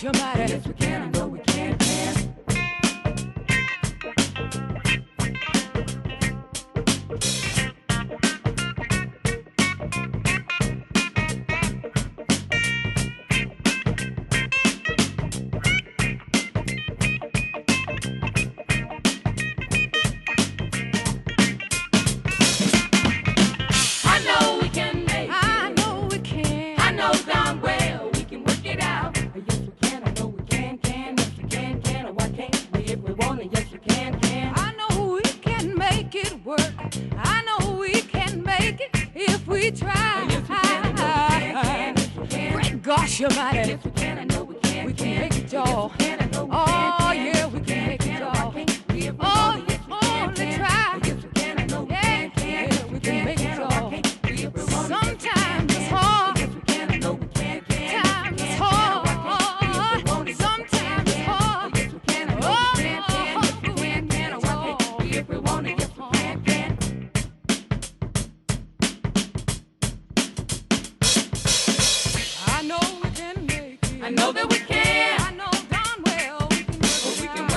gosh, almighty. Yes, we can. I know we can. I know we can make it. I know we can. I know darn well we can work it out. Yes, we can. I know we can. Yes, we can. Or why can't we if we want it? Yes, we can. I know we can make it work. I know we can make it if we try. Yes, we can. I know we can. Yes, we can. Great gosh, almighty. Yes, we can. I know we can. We can make it, y'all. Yes, we can. I know we can. Oh, yeah, we can make it, y'all. Oh, only try. Yes, we can. I know we Yeah, can. yeah, we can make it, y'all. Sometimes Sometimes it's hard. Yes, we can. I know we can. Sometimes it's hard. Sometimes it's hard. Yes, we can. I know we can. Yes, we can. Or why can't we if we want it? Yes, we can. I know we can make it. I know that we can. I know darn well we can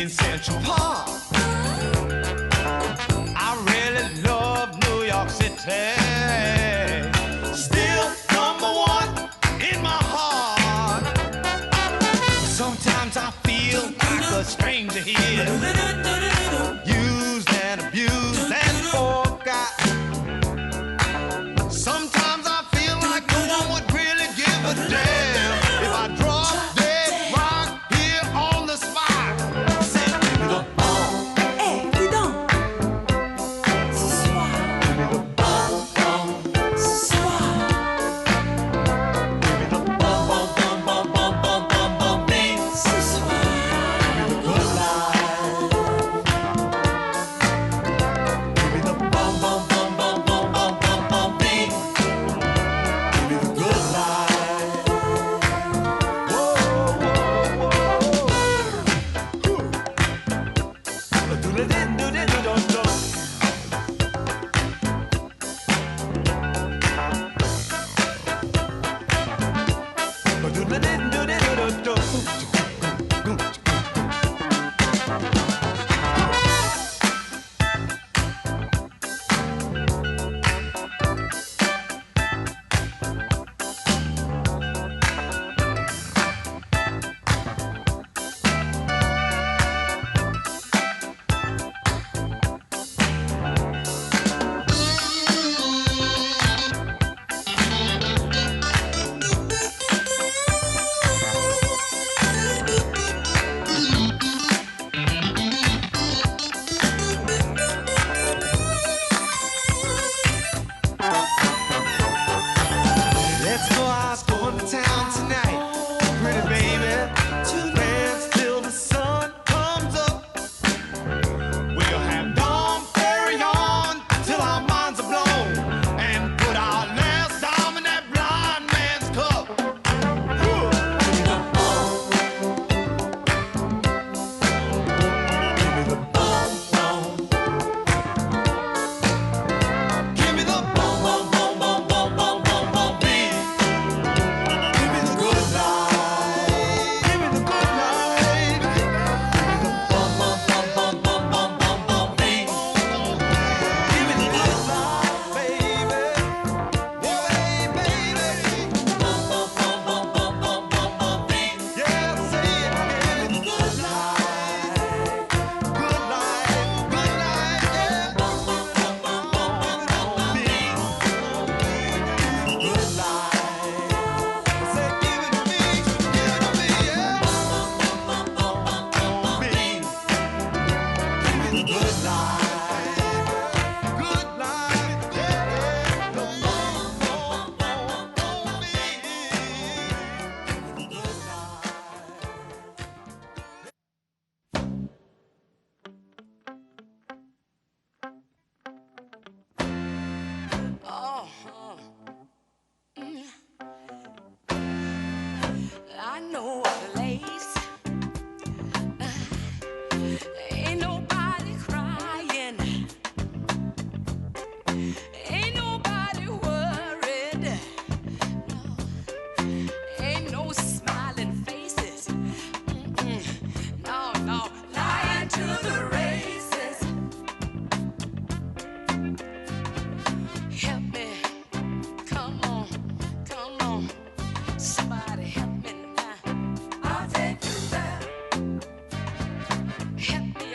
in Central Park. I really love New York City. Still number one in my heart. Sometimes I feel like a stranger here, used and abused and forgot. Sometimes I feel like no one would really give a damn if I drop dead right here on the spot. Say, give me the ball. Hey, we don't. Ce soir. Give me the ball, ball. Ce soir. Give me the ball, ball, ball, ball, ball, ball, ball, ball, beat. Ce soir. Give me the good life. Give me the ball, ball, ball, ball, ball, ball, ball, ball, beat. Give me the good life. Whoa, whoa, whoa. Do-da-din-do-din-do-do-do. Let's go out, going to town tonight. Pretty baby, dance till the sun comes up. We'll have Dom Perry on till our minds are blown, and put our last dime in that blind man's cup. Give me the ball. Give me the ball, ball. Give me the ball, ball, ball, ball, ball, ball, ball, ball, beat. Give me the good life. Give me the good life. Give me the ball, ball, ball, ball, ball, ball, ball, ball, beat. Give me the good life, baby. Whoa, hey, baby. Ball, ball, ball, ball, ball, ball, ball, ball, beat. Yeah, say it. Give me the good life. Good life, good life, yeah. Ball, ball, ball, ball, ball, ball, ball, beat. Good life. Say, give it to me, yeah. Ball, ball, ball, ball, ball, ball, beat. Give me the good life. Good life, yeah. Ball, ball, ball, ball, beat. Give me the good life. I know a place. Ain't nobody crying. Ain't nobody worried. No. Ain't no smiling faces. No, no. Lying to the races. Help me. Come on. Come on. Somebody help me now. I'll take you there. Help me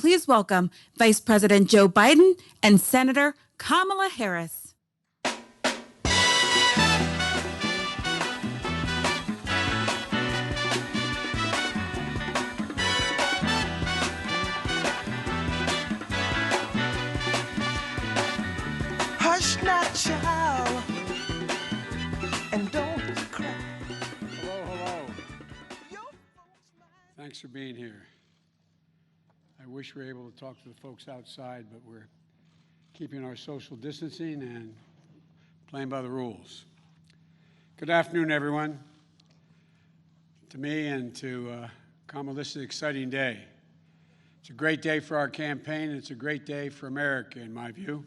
Please welcome Vice President Joe Biden and Senator Kamala Harris. Hush now, child, and don't cry. Hello. Thanks for being here. I wish we were able to talk to the folks outside, but we're keeping our social distancing and playing by the rules. Good afternoon, everyone. to me and to Kamala, this is an exciting day. It's a great day for our campaign, and it's a great day for America, in my view.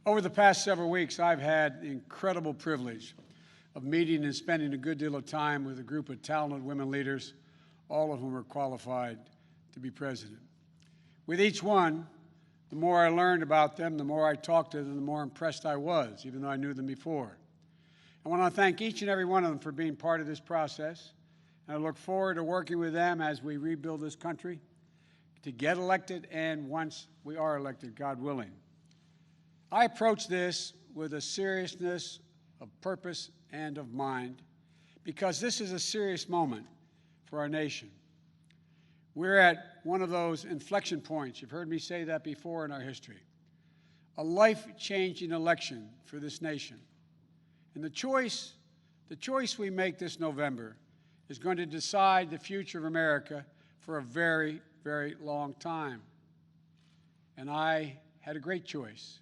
Over the past several weeks, I've had the incredible privilege of meeting and spending a good deal of time with a group of talented women leaders, all of whom are qualified to be president. With each one, the more I learned about them, the more I talked to them, the more impressed I was, even though I knew them before. I want to thank each and every one of them for being part of this process, and I look forward to working with them as we rebuild this country to get elected and once we are elected, God willing. I approach this with a seriousness of purpose and of mind because this is a serious moment for our nation. We're at one of those inflection points. You've heard me say that before in our history. A life-changing election for this nation. And the choice we make this November is going to decide the future of America for a very, very long time. And I had a great choice,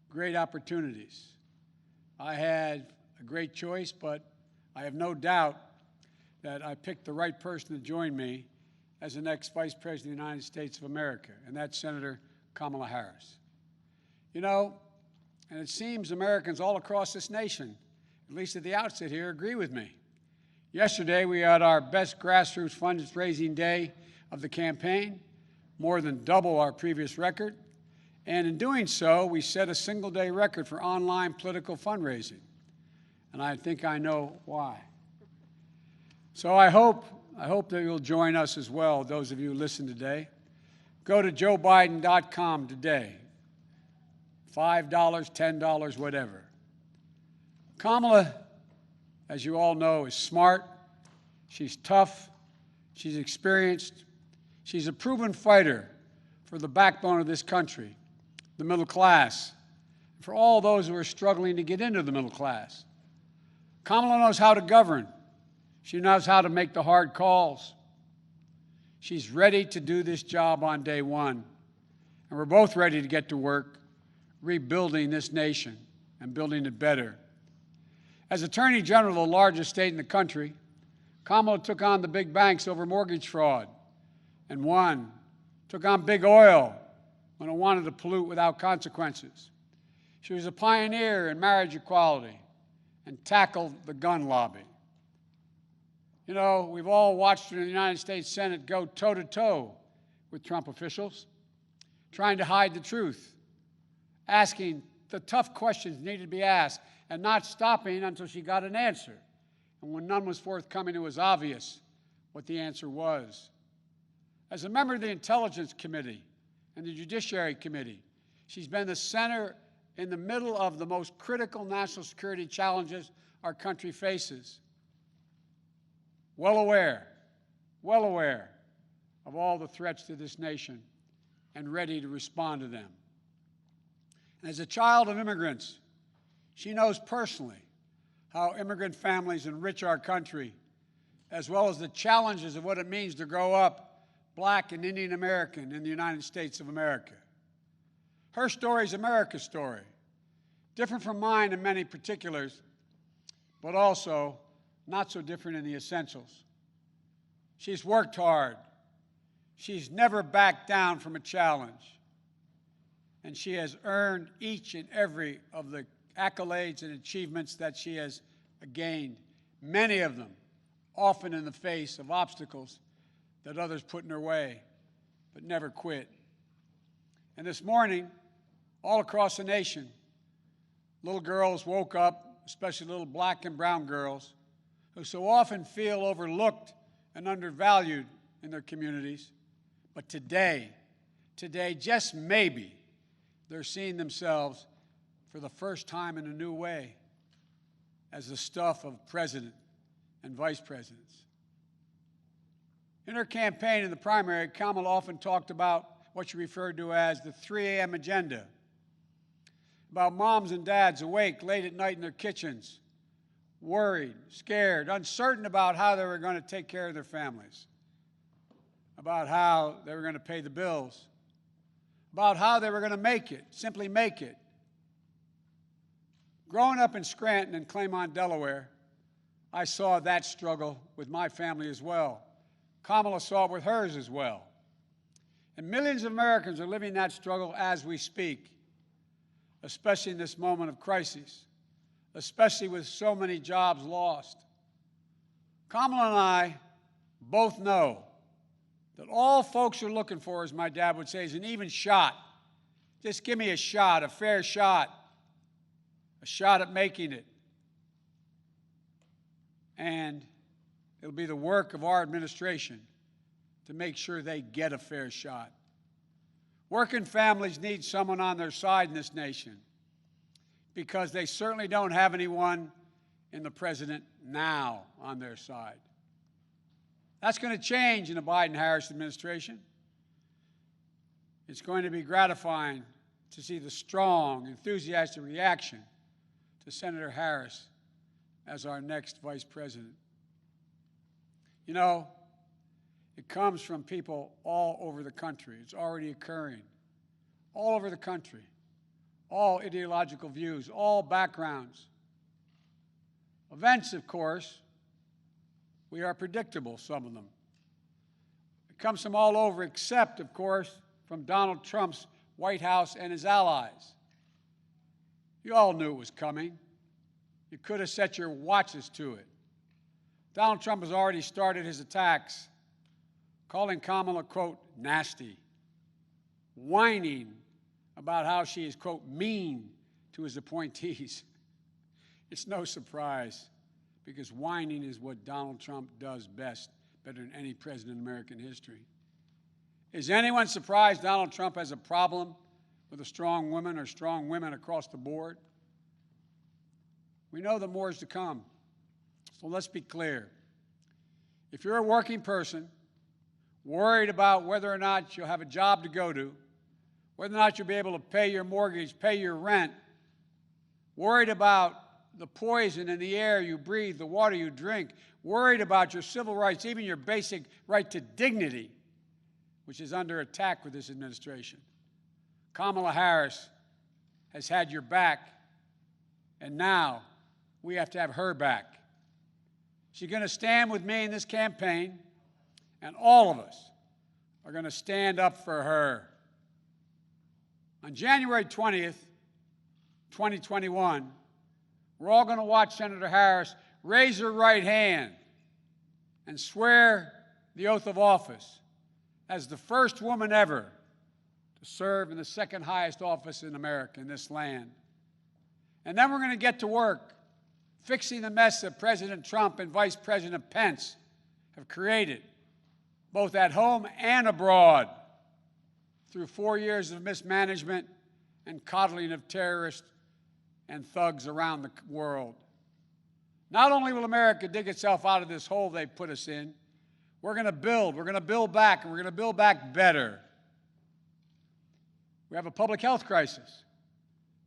great opportunities. I had a great choice, but I have no doubt that I picked the right person to join me as the next Vice President of the United States of America, and that's Senator Kamala Harris. You know, and it seems Americans all across this nation, at least at the outset here, agree with me. Yesterday, we had our best grassroots fundraising day of the campaign, more than double our previous record. And in doing so, we set a single-day record for online political fundraising. And I think I know why. So I hope that you'll join us as well, those of you who listen today. Go to joebiden.com today. $5, $10, whatever. Kamala, as you all know, is smart. She's tough. She's experienced. She's a proven fighter for the backbone of this country, the middle class, for all those who are struggling to get into the middle class. Kamala knows how to govern. She knows how to make the hard calls. She's ready to do this job on day one. And we're both ready to get to work rebuilding this nation and building it better. As Attorney General of the largest state in the country, Kamala took on the big banks over mortgage fraud and won, took on big oil when it wanted to pollute without consequences. She was a pioneer in marriage equality and tackled the gun lobby. You know, we've all watched her in the United States Senate go toe-to-toe with Trump officials, trying to hide the truth, asking the tough questions needed to be asked, and not stopping until she got an answer. And when none was forthcoming, it was obvious what the answer was. As a member of the Intelligence Committee and the Judiciary Committee, she's been the center in the middle of the most critical national security challenges our country faces. Well aware of all the threats to this nation and ready to respond to them. As a child of immigrants, she knows personally how immigrant families enrich our country, as well as the challenges of what it means to grow up Black and Indian American in the United States of America. Her story is America's story, different from mine in many particulars, but also not so different in the essentials. She's worked hard. She's never backed down from a challenge. And she has earned each and every of the accolades and achievements that she has gained, many of them often in the face of obstacles that others put in her way, but never quit. And this morning, all across the nation, little girls woke up, especially little Black and brown girls, who so often feel overlooked and undervalued in their communities. But today, just maybe, they're seeing themselves for the first time in a new way as the stuff of president and vice presidents. In her campaign in the primary, Kamala often talked about what she referred to as the 3 a.m. agenda, about moms and dads awake late at night in their kitchens, worried, scared, uncertain about how they were going to take care of their families, about how they were going to pay the bills, about how they were going to make it, simply make it. Growing up in Scranton and Claymont, Delaware, I saw that struggle with my family as well. Kamala saw it with hers as well. And millions of Americans are living that struggle as we speak, especially in this moment of crisis, especially with so many jobs lost. Kamala and I both know that all folks are looking for, as my dad would say, is an even shot. Just give me a shot, a fair shot, a shot at making it. And it'll be the work of our administration to make sure they get a fair shot. Working families need someone on their side in this nation because they certainly don't have anyone in the president now on their side. That's going to change in the Biden-Harris administration. It's going to be gratifying to see the strong, enthusiastic reaction to Senator Harris as our next vice president. You know, it comes from people all over the country. It's already occurring all over the country, all ideological views, all backgrounds. Events, of course, we are predictable, some of them. It comes from all over, except, of course, from Donald Trump's White House and his allies. You all knew it was coming. You could have set your watches to it. Donald Trump has already started his attacks, calling Kamala, quote, nasty, whining about how she is, quote, mean to his appointees. It's no surprise, because whining is what Donald Trump does best, better than any president in American history. Is anyone surprised Donald Trump has a problem with a strong woman or strong women across the board? We know that more is to come. So let's be clear. If you're a working person, worried about whether or not you'll have a job to go to, whether or not you'll be able to pay your mortgage, pay your rent, worried about the poison in the air you breathe, the water you drink, worried about your civil rights, even your basic right to dignity, which is under attack with this administration. Kamala Harris has had your back, and now we have to have her back. She's going to stand with me in this campaign, and all of us are going to stand up for her. On January 20th, 2021, we're all going to watch Senator Harris raise her right hand and swear the oath of office as the first woman ever to serve in the second highest office in America, in this land. And then we're going to get to work fixing the mess that President Trump and Vice President Pence have created, both at home and abroad, through 4 years of mismanagement and coddling of terrorists and thugs around the world. Not only will America dig itself out of this hole they've put us in, we're going to build back, and we're going to build back better. We have a public health crisis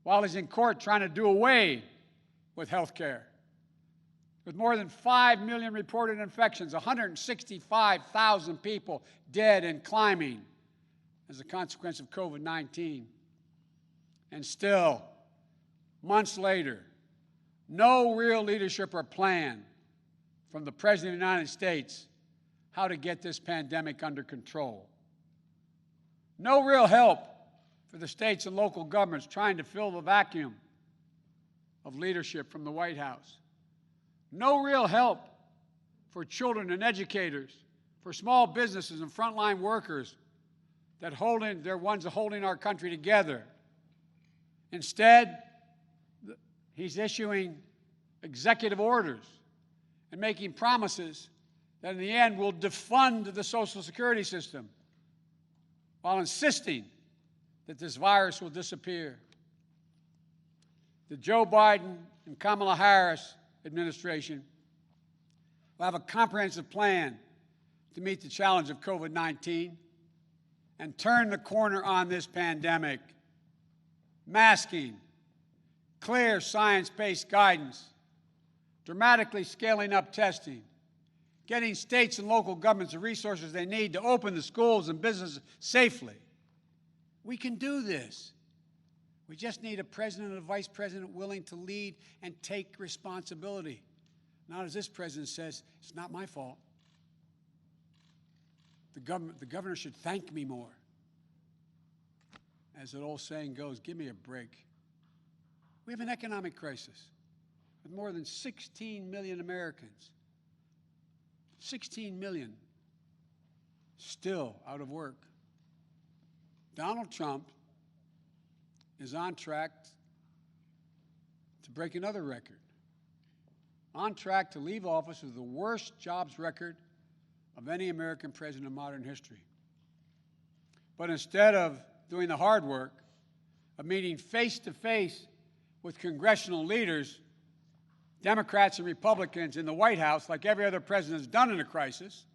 while he's in court trying to do away with health care. With more than 5 million reported infections, 165,000 people dead and climbing as a consequence of COVID-19. And still, months later, no real leadership or plan from the President of the United States how to get this pandemic under control. No real help for the states and local governments trying to fill the vacuum of leadership from the White House. No real help for children and educators, for small businesses and frontline workers they're ones holding our country together. Instead, he's issuing executive orders and making promises that in the end will defund the Social Security system while insisting that this virus will disappear. The Joe Biden and Kamala Harris administration will have a comprehensive plan to meet the challenge of COVID-19 and turn the corner on this pandemic. Masking, clear science-based guidance, dramatically scaling up testing, getting states and local governments the resources they need to open the schools and businesses safely. We can do this. We just need a president and a vice president willing to lead and take responsibility. Not as this president says, it's not my fault. The governor should thank me more. As that old saying goes, give me a break. We have an economic crisis with more than 16 million Americans, 16 million still out of work. Donald Trump is on track to break another record, on track to leave office with the worst jobs record of any American president in modern history. But instead of doing the hard work of meeting face-to-face with congressional leaders, Democrats and Republicans in the White House, like every other president has done in a crisis,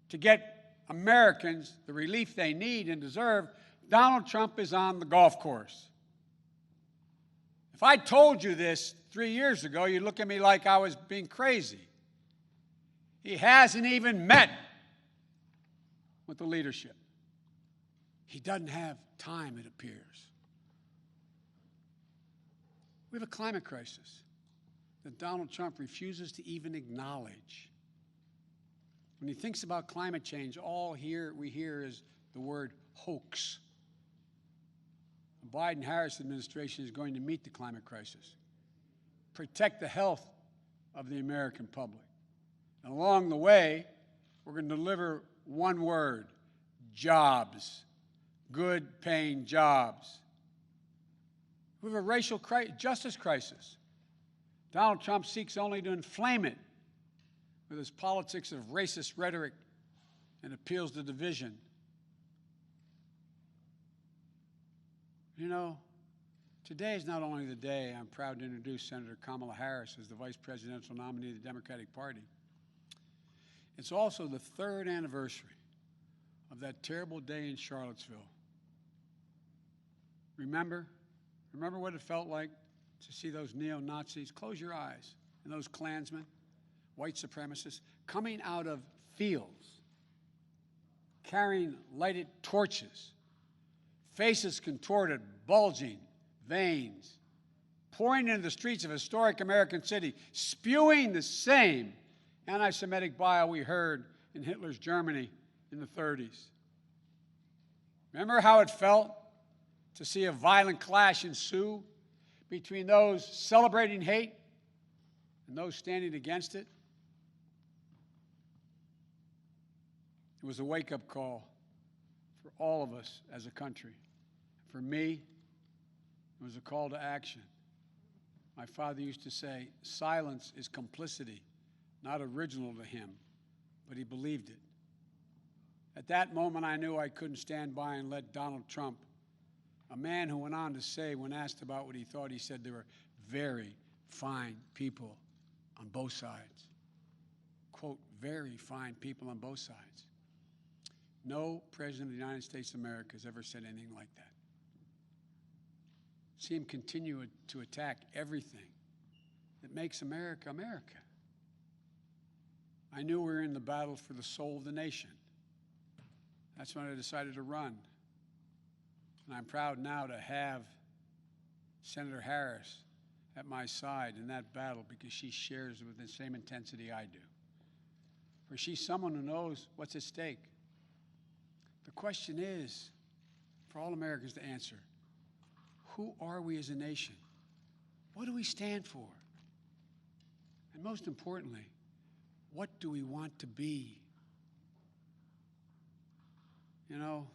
to get Americans the relief they need and deserve, Donald Trump is on the golf course. If I told you this 3 years ago, you'd look at me like I was being crazy. He hasn't even met with the leadership. He doesn't have time, it appears. We have a climate crisis that Donald Trump refuses to even acknowledge. When he thinks about climate change, all we hear is the word hoax. The Biden-Harris administration is going to meet the climate crisis, protect the health of the American public. And along the way, we're going to deliver one word: jobs. Good paying jobs. We have a racial justice crisis. Donald Trump seeks only to inflame it with his politics of racist rhetoric and appeals to division. You know, today is not only the day I'm proud to introduce Senator Kamala Harris as the vice presidential nominee of the Democratic Party. It's also the 3rd anniversary of that terrible day in Charlottesville. Remember what it felt like to see those neo-Nazis? Close your eyes. And those Klansmen, white supremacists, coming out of fields, carrying lighted torches, faces contorted, bulging, veins, pouring into the streets of historic American city, spewing the same anti-Semitic bile we heard in Hitler's Germany in the 30s. Remember how it felt to see a violent clash ensue between those celebrating hate and those standing against it? It was a wake-up call for all of us as a country. For me, it was a call to action. My father used to say, silence is complicity, not original to him, but he believed it. At that moment, I knew I couldn't stand by and let Donald Trump, a man who went on to say, when asked about what he thought, he said there were very fine people on both sides. Quote, very fine people on both sides. No president of the United States of America has ever said anything like that. See him continue to attack everything that makes America, America. I knew we were in the battle for the soul of the nation. That's when I decided to run. And I'm proud now to have Senator Harris at my side in that battle because she shares it with the same intensity I do. For she's someone who knows what's at stake. The question is, for all Americans to answer, who are we as a nation? What do we stand for? And most importantly, what do we want to be? You know,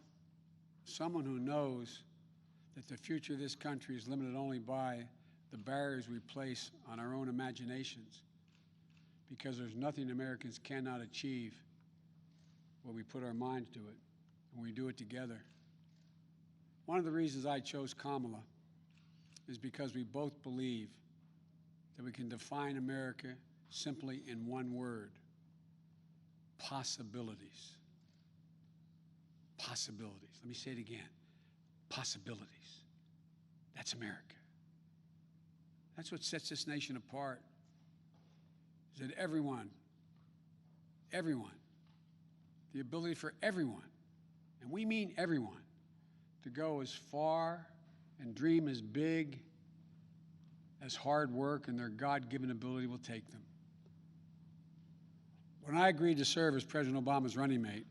someone who knows that the future of this country is limited only by the barriers we place on our own imaginations, because there's nothing Americans cannot achieve when we put our minds to it, and we do it together. One of the reasons I chose Kamala is because we both believe that we can define America simply in one word: possibilities. Possibilities. Let me say it again. Possibilities. That's America. That's what sets this nation apart. Is that everyone, the ability for everyone, and we mean everyone, to go as far and dream as big as hard work and their God-given ability will take them. When I agreed to serve as President Obama's running mate,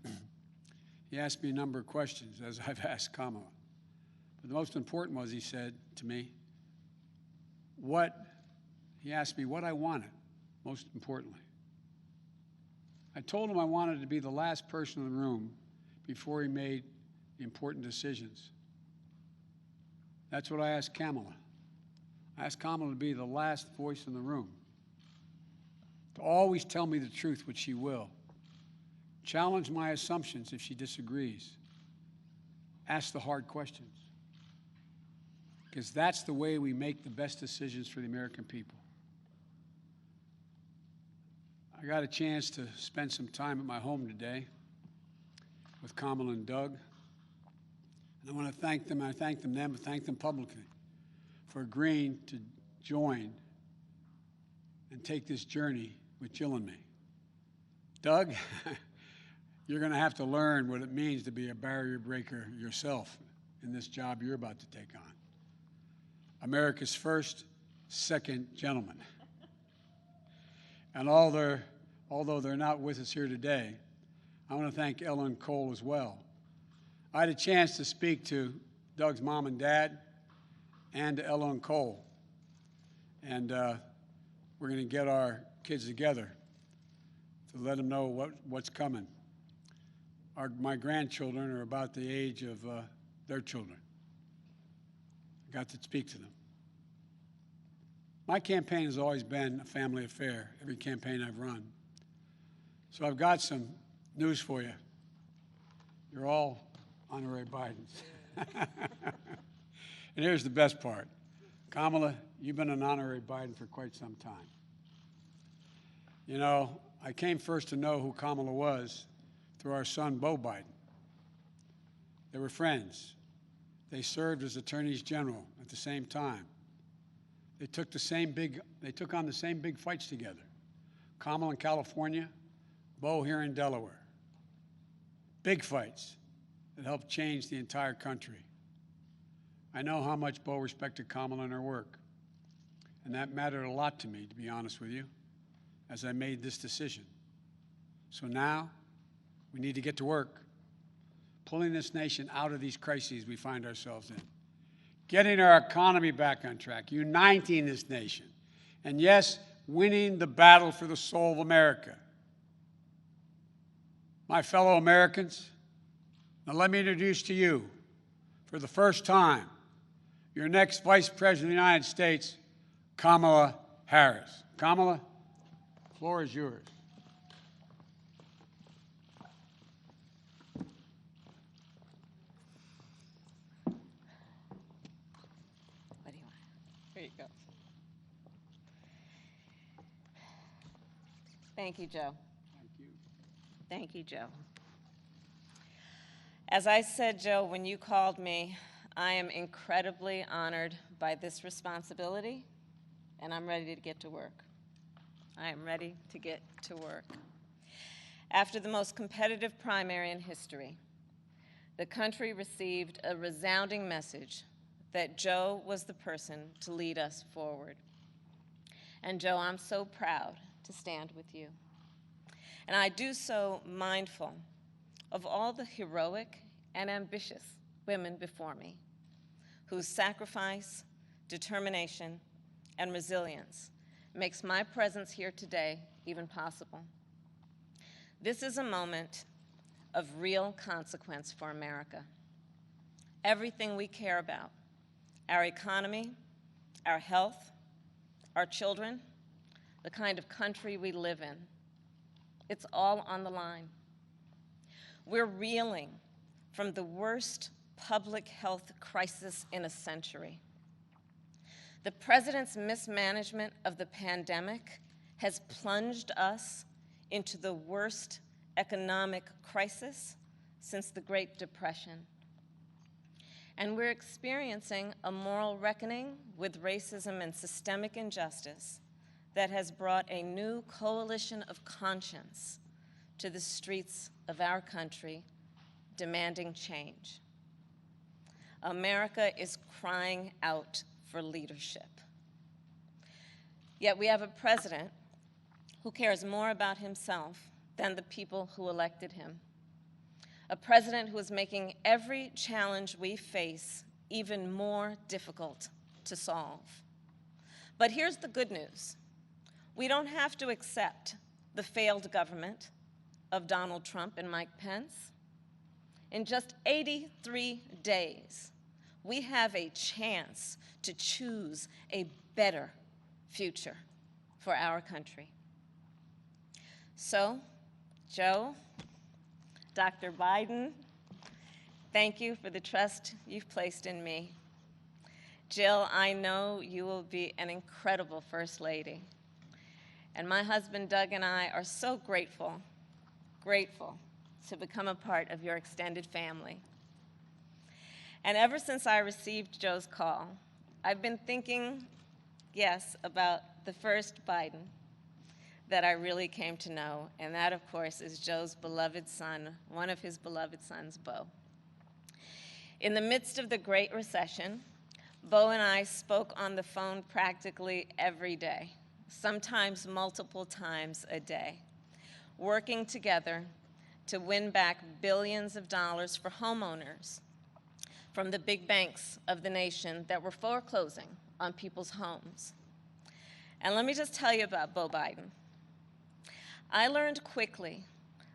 he asked me a number of questions, as I've asked Kamala. But the most important was, he said to me, he asked me what I wanted, most importantly. I told him I wanted to be the last person in the room before he made important decisions. That's what I asked Kamala. I asked Kamala to be the last voice in the room, to always tell me the truth, which she will. Challenge my assumptions if she disagrees. Ask the hard questions. Because that's the way we make the best decisions for the American people. I got a chance to spend some time at my home today with Kamala and Doug. And I want to thank them, and I thank them publicly for agreeing to join and take this journey with Jill and me. Doug, you're going to have to learn what it means to be a barrier breaker yourself in this job you're about to take on. America's first, second gentleman. And although they're not with us here today, I want to thank Ella and Cole as well. I had a chance to speak to Doug's mom and dad and to Ella and Cole. And we're going to get our kids together to let them know what's coming. My grandchildren are about the age of their children. I got to speak to them. My campaign has always been a family affair, every campaign I've run. So I've got some news for you. You're all honorary Bidens. And here's the best part. Kamala, you've been an honorary Biden for quite some time. You know, I came first to know who Kamala was through our son, Beau Biden. They were friends. They served as attorneys general at the same time. They took on the same big fights together. Kamala in California, Beau here in Delaware. Big fights that helped change the entire country. I know how much Beau respected Kamala and her work, and that mattered a lot to me, to be honest with you, as I made this decision. So now, we need to get to work, pulling this nation out of these crises we find ourselves in, getting our economy back on track, uniting this nation, and yes, winning the battle for the soul of America. My fellow Americans, now let me introduce to you, for the first time, your next Vice President of the United States, Kamala Harris. Kamala, the floor is yours. What do you want? Here you go. Thank you, Joe. Thank you. Thank you, Joe. As I said, Joe, when you called me, I am incredibly honored by this responsibility, and I'm ready to get to work. I am ready to get to work. After the most competitive primary in history, the country received a resounding message that Joe was the person to lead us forward. And Joe, I'm so proud to stand with you. And I do so mindful of all the heroic and ambitious women before me, whose sacrifice, determination, and resilience makes my presence here today even possible. This is a moment of real consequence for America. Everything we care about, our economy, our health, our children, the kind of country we live in, it's all on the line. We're reeling from the worst public health crisis in a century. The president's mismanagement of the pandemic has plunged us into the worst economic crisis since the Great Depression. And we're experiencing a moral reckoning with racism and systemic injustice that has brought a new coalition of conscience to the streets of our country, demanding change. America is crying out for leadership. Yet we have a president who cares more about himself than the people who elected him. A president who is making every challenge we face even more difficult to solve. But here's the good news. We don't have to accept the failed government of Donald Trump and Mike Pence. In just 83 days, we have a chance to choose a better future for our country. So, Joe, Dr. Biden, thank you for the trust you've placed in me. Jill, I know you will be an incredible First Lady. And my husband Doug and I are so grateful to become a part of your extended family. And ever since I received Joe's call, I've been thinking, yes, about the first Biden that I really came to know, and that, of course, is Joe's beloved son, one of his beloved sons, Beau. In the midst of the Great Recession, Beau and I spoke on the phone practically every day, sometimes multiple times a day, working together to win back billions of dollars for homeowners from the big banks of the nation that were foreclosing on people's homes. And let me just tell you about Beau Biden. I learned quickly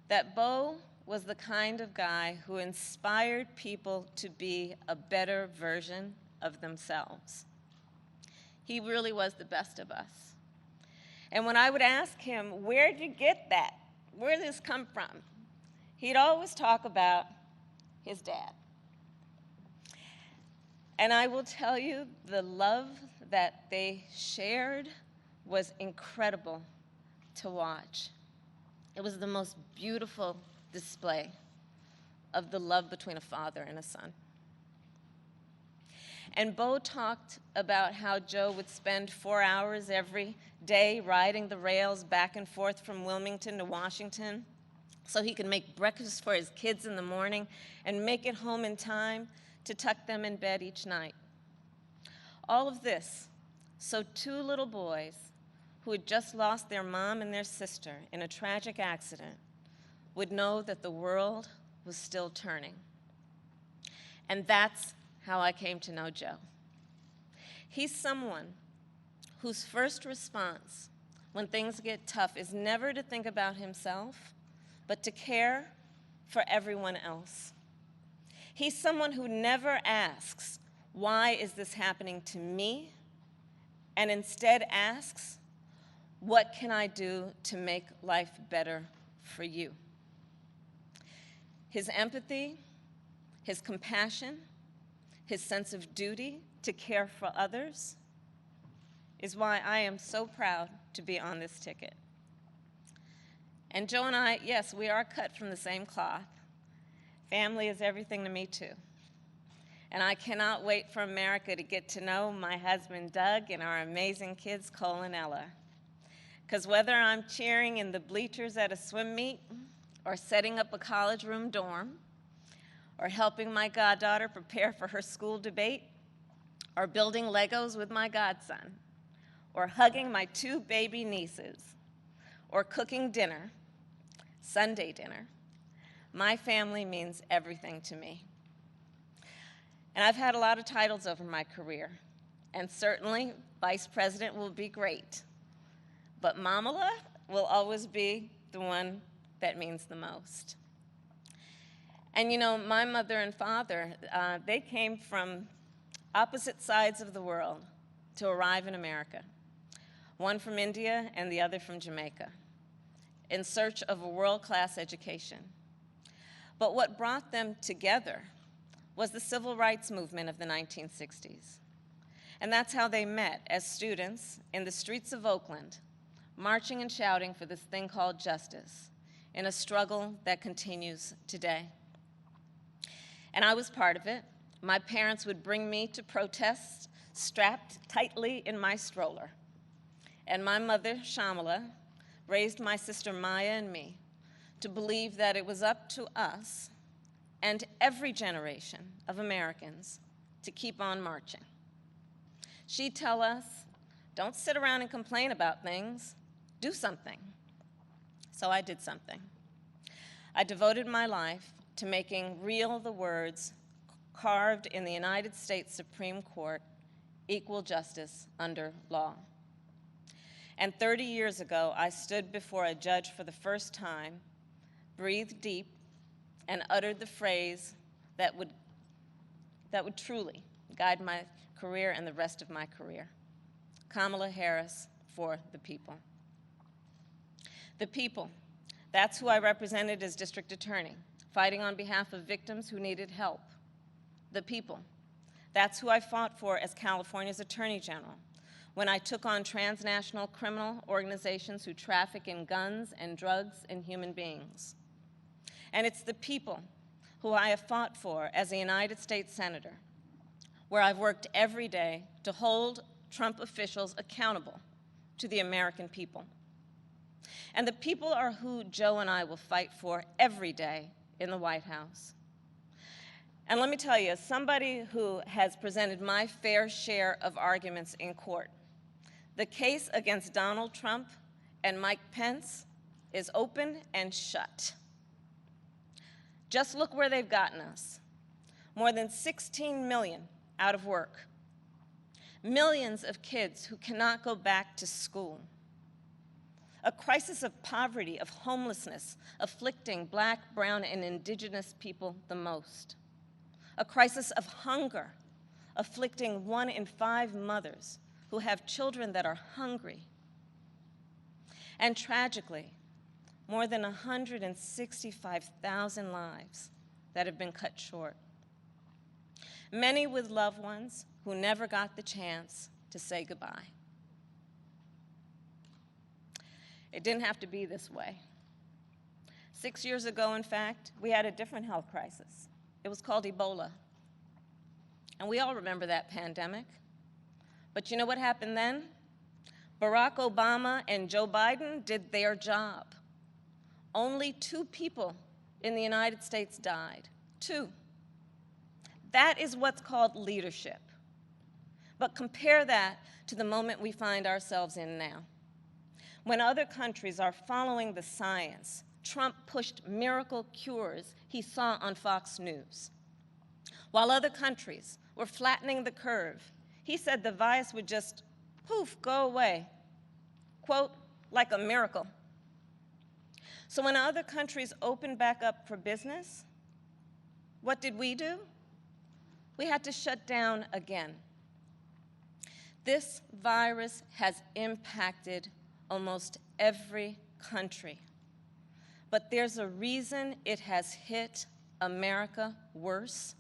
that Beau was the kind of guy who inspired people to be a better version of themselves. He really was the best of us. And when I would ask him, where'd you get that? Where did this come from? He'd always talk about his dad. And I will tell you, the love that they shared was incredible to watch. It was the most beautiful display of the love between a father and a son. And Beau talked about how Joe would spend 4 hours every day riding the rails back and forth from Wilmington to Washington so he could make breakfast for his kids in the morning and make it home in time to tuck them in bed each night. All of this so 2 little boys who had just lost their mom and their sister in a tragic accident would know that the world was still turning. And that's how I came to know Joe. He's someone whose first response when things get tough is never to think about himself, but to care for everyone else. He's someone who never asks, why is this happening to me? And instead asks, what can I do to make life better for you? His empathy, his compassion, his sense of duty to care for others is why I am so proud to be on this ticket. And Joe and I, yes, we are cut from the same cloth. Family is everything to me, too. And I cannot wait for America to get to know my husband, Doug, and our amazing kids, Cole and Ella. Because whether I'm cheering in the bleachers at a swim meet, or setting up a college room dorm, or helping my goddaughter prepare for her school debate, or building Legos with my godson, or hugging my 2 baby nieces, or cooking dinner, Sunday dinner, my family means everything to me. And I've had a lot of titles over my career, and certainly vice president will be great, but Mamala will always be the one that means the most. And you know, my mother and father, they came from opposite sides of the world to arrive in America, one from India and the other from Jamaica, in search of a world-class education. But what brought them together was the civil rights movement of the 1960s. And that's how they met, as students in the streets of Oakland, marching and shouting for this thing called justice, in a struggle that continues today. And I was part of it. My parents would bring me to protests strapped tightly in my stroller. And my mother, Shamala, raised my sister Maya and me to believe that it was up to us and every generation of Americans to keep on marching. She'd tell us, Don't sit around and complain about things. Do something. So I did something. I devoted my life to making real the words carved in the United States Supreme Court, equal justice under law. And 30 years ago, I stood before a judge for the first time, breathed deep, and uttered the phrase that would truly guide my career and the rest of my career. Kamala Harris for the people. The people, that's who I represented as district attorney, fighting on behalf of victims who needed help. The people, that's who I fought for as California's attorney general, when I took on transnational criminal organizations who traffic in guns and drugs and human beings. And it's the people who I have fought for as a United States Senator, where I've worked every day to hold Trump officials accountable to the American people. And the people are who Joe and I will fight for every day in the White House. And let me tell you, as somebody who has presented my fair share of arguments in court, the case against Donald Trump and Mike Pence is open and shut. Just look where they've gotten us. More than 16 million out of work. Millions of kids who cannot go back to school. A crisis of poverty, of homelessness, afflicting Black, brown, and indigenous people the most. A crisis of hunger, afflicting 1 in 5 mothers who have children that are hungry. And tragically, more than 165,000 lives that have been cut short. Many with loved ones who never got the chance to say goodbye. It didn't have to be this way. 6 years ago, in fact, we had a different health crisis. It was called Ebola. And we all remember that pandemic. But you know what happened then? Barack Obama and Joe Biden did their job. Only 2 people in the United States died. 2. That is what's called leadership. But compare that to the moment we find ourselves in now. When other countries are following the science, Trump pushed miracle cures he saw on Fox News. While other countries were flattening the curve, he said the virus would just, poof, go away. Quote, like a miracle. So when other countries opened back up for business, what did we do? We had to shut down again. This virus has impacted almost every country. But there's a reason it has hit America worse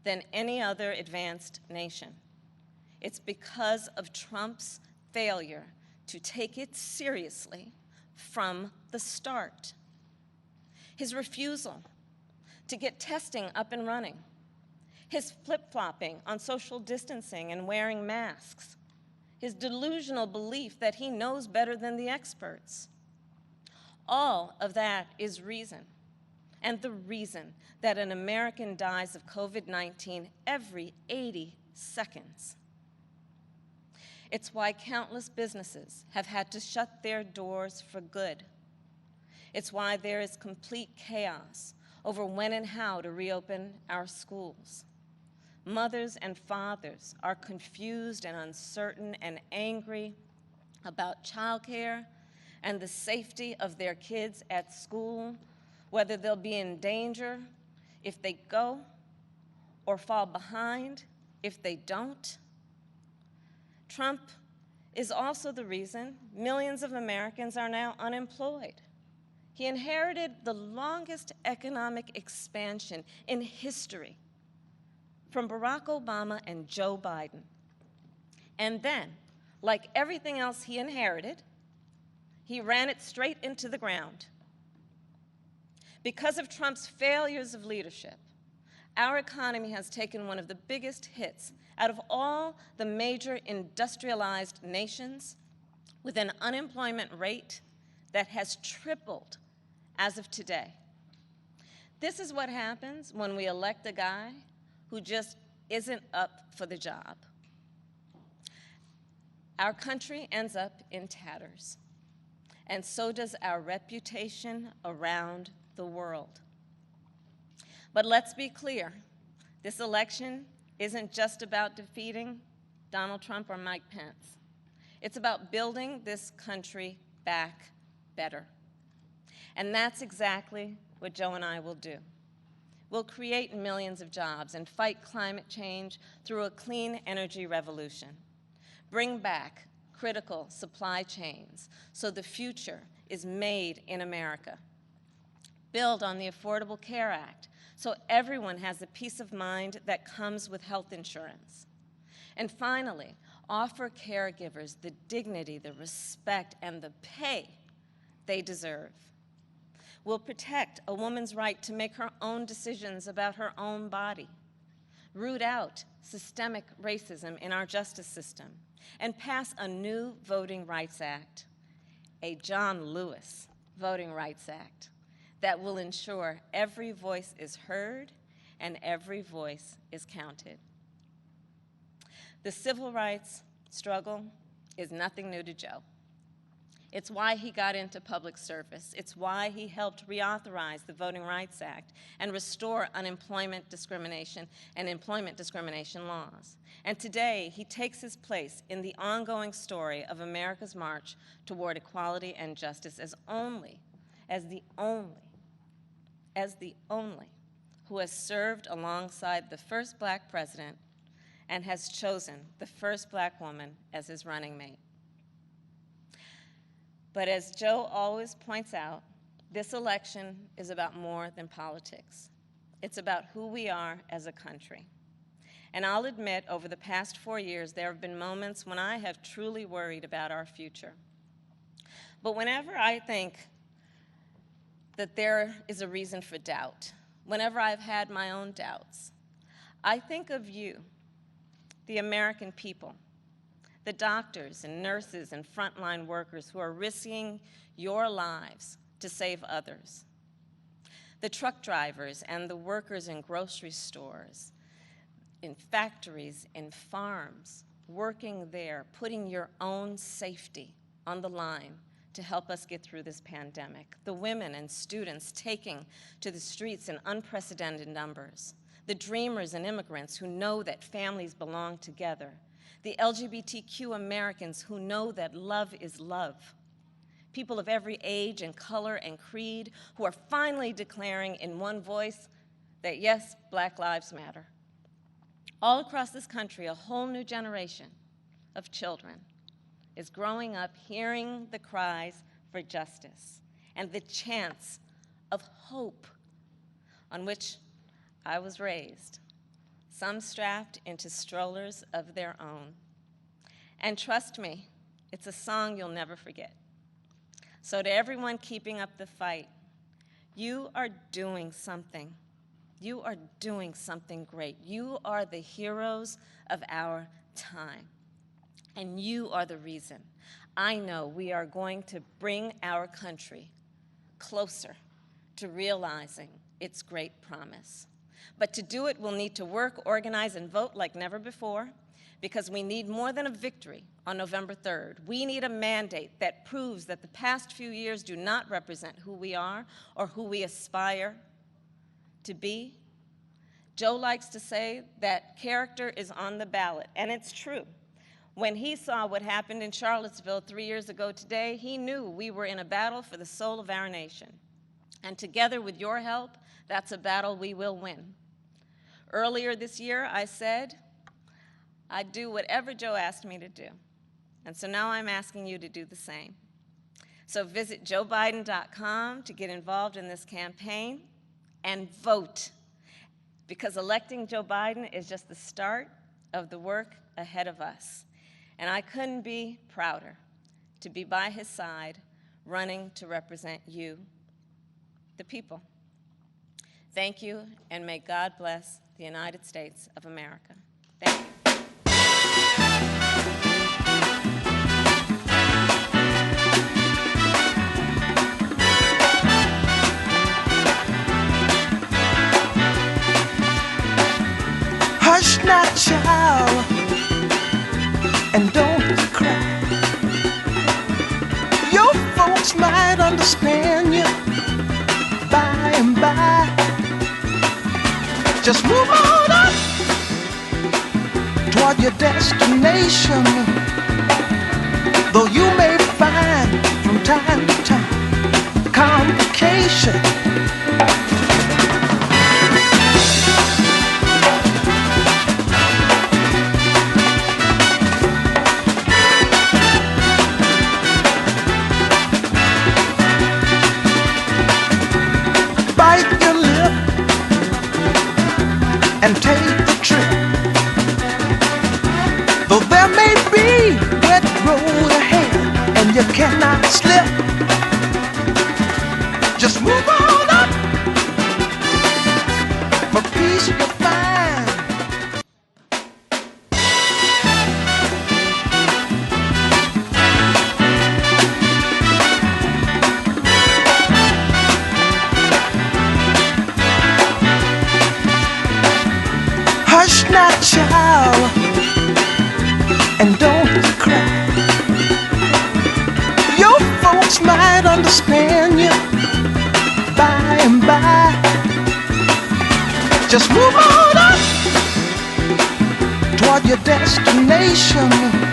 than any other advanced nation. It's because of Trump's failure to take it seriously from the start. His refusal to get testing up and running. His flip-flopping on social distancing and wearing masks. His delusional belief that he knows better than the experts. All of that is reason, and the reason that an American dies of COVID-19 every 80 seconds. It's why countless businesses have had to shut their doors for good. It's why there is complete chaos over when and how to reopen our schools. Mothers and fathers are confused and uncertain and angry about childcare and the safety of their kids at school, whether they'll be in danger if they go or fall behind if they don't. Trump is also the reason millions of Americans are now unemployed. He inherited the longest economic expansion in history from Barack Obama and Joe Biden. And then, like everything else he inherited, he ran it straight into the ground. Because of Trump's failures of leadership, our economy has taken one of the biggest hits out of all the major industrialized nations, with an unemployment rate that has tripled as of today. This is what happens when we elect a guy who just isn't up for the job. our country ends up in tatters, and so does our reputation around the world. But let's be clear, this election isn't just about defeating Donald Trump or Mike Pence. It's about building this country back better. And that's exactly what Joe and I will do. We'll create millions of jobs and fight climate change through a clean energy revolution. Bring back critical supply chains so the future is made in America. Build on the Affordable Care Act so everyone has the peace of mind that comes with health insurance. And finally, offer caregivers the dignity, the respect, and the pay they deserve. We'll protect a woman's right to make her own decisions about her own body, root out systemic racism in our justice system, and pass a new Voting Rights Act, a John Lewis Voting Rights Act, that will ensure every voice is heard and every voice is counted. The civil rights struggle is nothing new to Joe. It's why he got into public service. It's why he helped reauthorize the Voting Rights Act and restore unemployment discrimination and employment discrimination laws. And today, he takes his place in the ongoing story of America's march toward equality and justice as the only who has served alongside the first black president and has chosen the first black woman as his running mate. But as Joe always points out, this election is about more than politics. It's about who we are as a country. And I'll admit, over the past 4 years, there have been moments when I have truly worried about our future. But whenever I think that there is a reason for doubt, whenever I've had my own doubts, I think of you, the American people, the doctors and nurses and frontline workers who are risking your lives to save others, the truck drivers and the workers in grocery stores, in factories, in farms, working there, putting your own safety on the line to help us get through this pandemic, the women and students taking to the streets in unprecedented numbers, the dreamers and immigrants who know that families belong together, the LGBTQ Americans who know that love is love, people of every age and color and creed who are finally declaring in one voice that yes, Black lives matter. All across this country, a whole new generation of children is growing up hearing the cries for justice and the chants of hope on which I was raised, some strapped into strollers of their own. And trust me, it's a song you'll never forget. So to everyone keeping up the fight, you are doing something. You are doing something great. You are the heroes of our time. And you are the reason I know we are going to bring our country closer to realizing its great promise. But to do it, we'll need to work, organize, and vote like never before, because we need more than a victory on November 3rd. We need a mandate that proves that the past few years do not represent who we are or who we aspire to be. Joe likes to say that character is on the ballot, and it's true. When he saw what happened in Charlottesville 3 years ago today, he knew we were in a battle for the soul of our nation. And together with your help, that's a battle we will win. Earlier this year, I said I'd do whatever Joe asked me to do. And so now I'm asking you to do the same. So visit joebiden.com to get involved in this campaign and vote, because electing Joe Biden is just the start of the work ahead of us. And I couldn't be prouder to be by his side, running to represent you, the people. Thank you, and may God bless the United States of America. Thank you. Hush now, child, and don't cry. Just move on up toward your destination. Though you may find from time to time complication. Bite your lip and take the trip. Though there may be wet road ahead and you cannot slip, just move on up for peace you'll find. Hush now, child, and don't cry. Your folks might understand you by and by. Just move on up toward your destination.